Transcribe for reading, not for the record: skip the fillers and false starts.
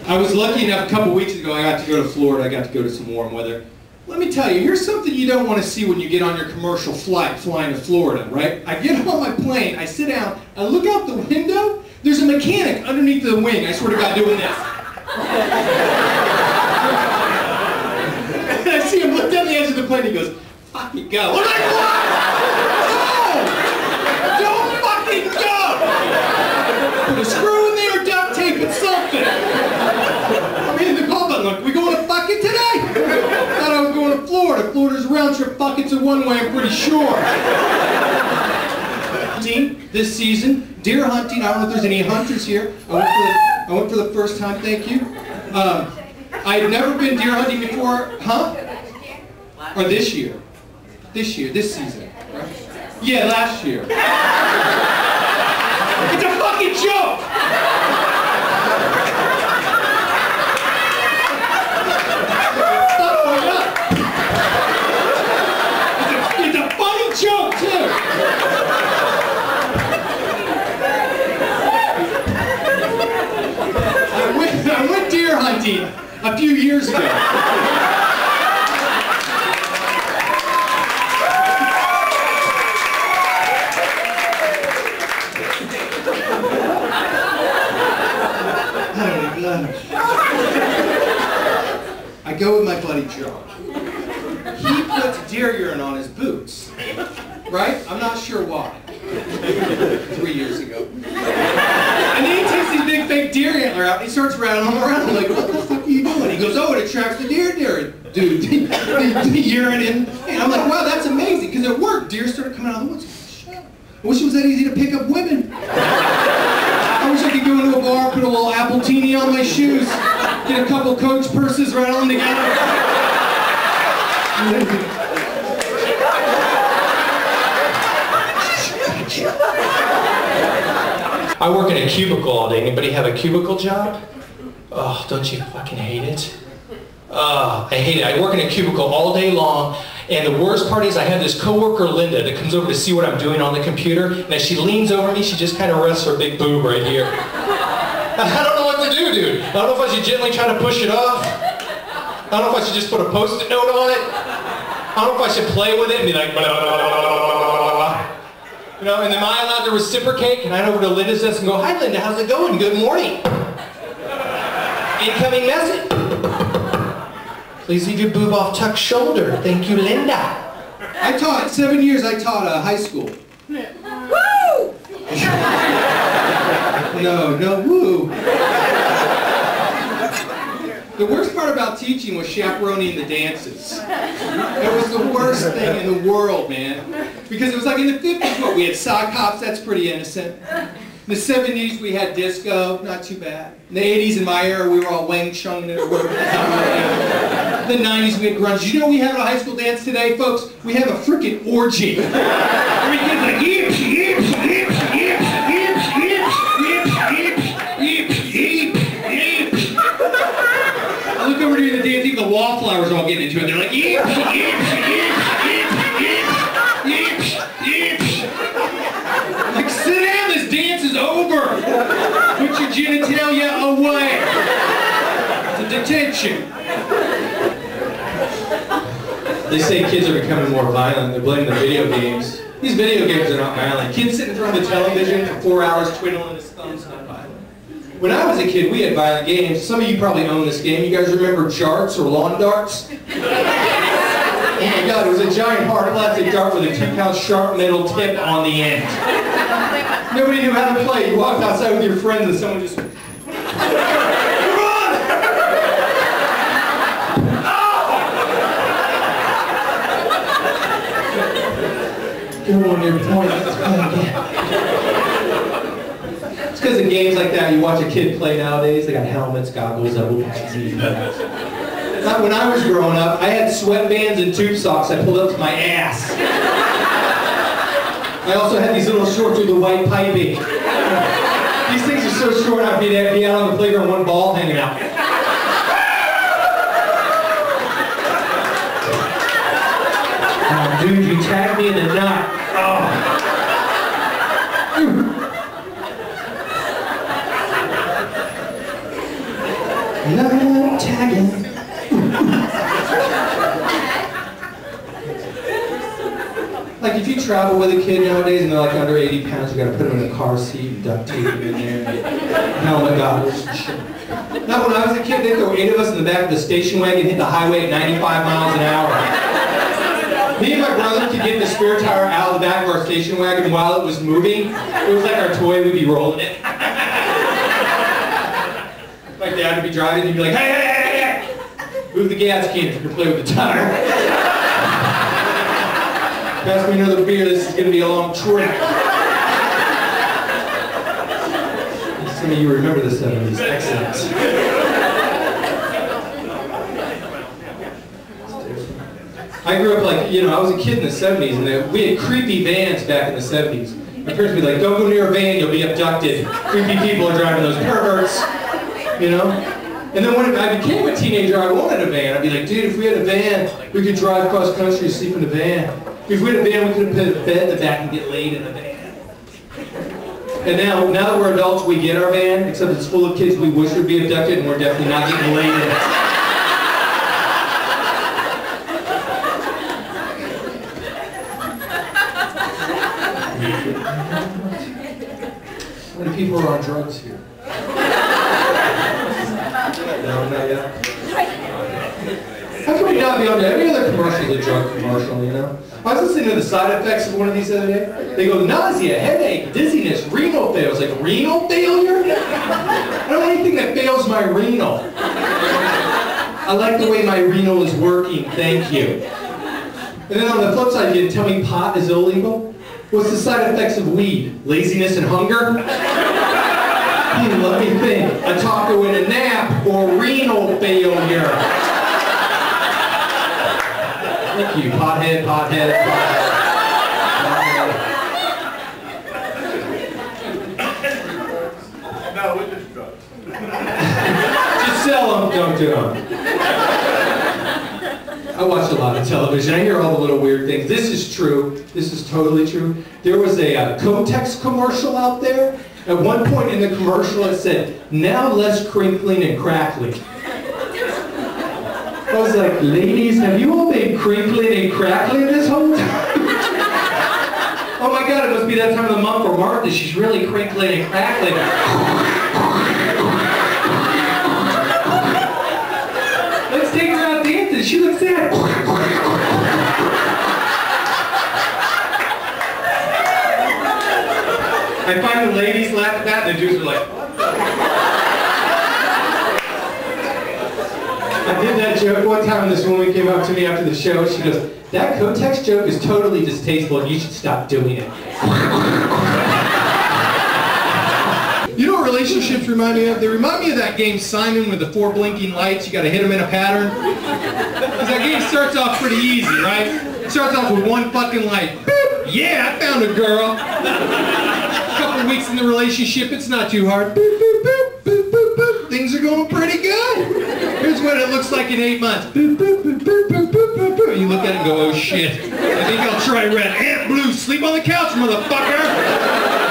I was lucky enough a couple weeks ago, I got to go to Florida. I got to go to some warm weather. Let me tell you, here's something you don't want to see when you get on your commercial flight flying to Florida, right? I get on my plane, I sit down, I look out the window, there's a mechanic underneath the wing, I swear to God, doing this. And I see him look down the edge of the plane, he goes, fucking go. I'm like, what? No! Don't fucking go! Put a screw in there, duct tape, and something. I'm hitting the call button, like, we going to fucking today? Thought I was going to Florida. Florida's a round trip, fuck, it's a one-way, I'm pretty sure. Hunting this season, deer hunting, I don't know if there's any hunters here. I went for the first time, thank you. I had never been deer hunting before, huh? Or this year. This season. Right? Yeah, last year. It's a fucking joke! It's a funny joke, too! I went deer hunting a few years ago. I go with my buddy John. He puts deer urine on his boots, right? I'm not sure why. 3 years ago. And then he takes these big fake deer antler out and he starts rattling them around. I'm like, what the fuck are you doing? He goes, oh, it attracts the deer, dude, the urine in. And I'm like, wow, that's amazing, because it worked. Deer started coming out of the woods. Shit. I wish it was that easy to pick up women. I wish I could go into a bar, put a little Appletini on my shoes, get a couple Coach purses, rattle them together. I work in a cubicle all day. Anybody have a cubicle job? Oh, don't you fucking hate it? I hate it. I work in a cubicle all day long, and the worst part is I have this coworker, Linda, that comes over to see what I'm doing on the computer, and as she leans over me, she just kind of rests her big boob right here. I don't know what to do, dude. I don't know if I should gently try to push it off. I don't know if I should just put a Post-it note on it. I don't know if I should play with it and be like, blah, blah, blah, blah, blah, blah. You know, and am I allowed to reciprocate? Can I go over to Linda's desk and go, hi Linda, how's it going? Good morning. Incoming message. Please leave your boob off Tuck's shoulder. Thank you, Linda. 7 years I taught high school. Woo! No, woo. The worst part about teaching was chaperoning the dances. It was the worst thing in the world, man. Because it was like in the 50s, what, we had sock hops, that's pretty innocent. In the 70s, we had disco, not too bad. In the 80s, in my era, we were all Wang Chung or whatever. The 90s, we had grunge. You know what we have at a high school dance today, folks? We have a freaking orgy. Every kid's like, yips, yips, yips, yips, yips, yips, yips, yips, yips, yips, yips. I look over to the dance, even the wallflowers are all getting into it. They're like, yips, yips, yips, yips, yips, yips, yips. Like, sit down, this dance is over. Put your genitalia away. It's a detention. They say kids are becoming more violent. They're blaming the video games. These video games are not violent. Kids sitting in front of the television for 4 hours twiddling his thumbs, not violent. When I was a kid, we had violent games. Some of you probably own this game. You guys remember jarts or lawn darts? Oh my God, it was a giant hard plastic dart with a 2-pound sharp metal tip on the end. Nobody knew how to play. You walked outside with your friends and someone just... Go on your point. It's because of games like that, you watch a kid play nowadays, they got helmets, goggles, elbow pads, knee pads. Not when I was growing up, I had sweatbands and tube socks I pulled up to my ass. I also had these little shorts with the white piping. These things are so short, I'd be out on the playground, one ball hanging out. Oh, dude, you tagged me in the nut. Oh. Love tagging. Like if you travel with a kid nowadays and they're like under 80 pounds, you gotta put them in a car seat and duct tape them in there. Helmet goggles and shit. Now when I was a kid, they'd throw 8 of us in the back of the station wagon, hit the highway at 95 miles an hour. Me and my brother could get the spare tire out of the back of our station wagon while it was moving. It was like our toy, we'd be rolling it. Like Dad would be driving, he'd be like, hey, hey, hey, hey! Move the gas can if you can play with the tire. Pass me another beer, this is going to be a long trip. Some of you remember the 70s. Excellent. I grew up like, I was a kid in the 70s, and we had creepy vans back in the 70s. My parents would be like, don't go near a van, you'll be abducted. Creepy people are driving those perverts, And then when I became a teenager, I wanted a van. I'd be like, dude, if we had a van, we could drive cross country and sleep in the van. If we had a van, we could have put a bed in the back and get laid in the van. And now that we're adults, we get our van, except it's full of kids we wish would be abducted, and we're definitely not getting laid in it. How many people are on drugs here? No, not yet. How can we not be on every other commercial is a drug commercial, I was listening to the side effects of one of these the other day. They go, nausea, headache, dizziness, renal failure. I was like, renal failure? I don't want anything that fails my renal. I like the way my renal is working, thank you. And then on the flip side, you tell me pot is illegal? What's the side effects of weed? Laziness and hunger? Let me think. A taco and a nap or renal failure? Thank you, pothead, pothead, pothead. No, with this drugs. Just sell them, don't do them. I watch a lot of television. I hear all the little weird things. This is true. This is totally true. There was a Kotex commercial out there. At one point in the commercial it said, now less crinkling and crackling. I was like, ladies, have you all been crinkling and crackling this whole time? Oh my God, it must be that time of the month for Martha. She's really crinkling and crackling. Let's take her out dancing. She looks sad. I find the ladies laugh at that, and the dudes are like, what the? I did that joke one time, and this woman came up to me after the show, she goes, that Kotex joke is totally distasteful, and you should stop doing it. You know what relationships remind me of? They remind me of that game Simon with the 4 blinking lights. You gotta hit them in a pattern. Because that game starts off pretty easy, right? It starts off with 1 fucking light. Boop! Yeah, I found a girl. A couple weeks in the relationship, it's not too hard. Boop, boop, boop, boop, boop, boop. Things are going pretty good. Here's what it looks like in 8 months. Boop, boop, boop, boop, boop, boop, boop, boop. You look at it and go, oh shit. I think I'll try red and blue. Sleep on the couch, motherfucker.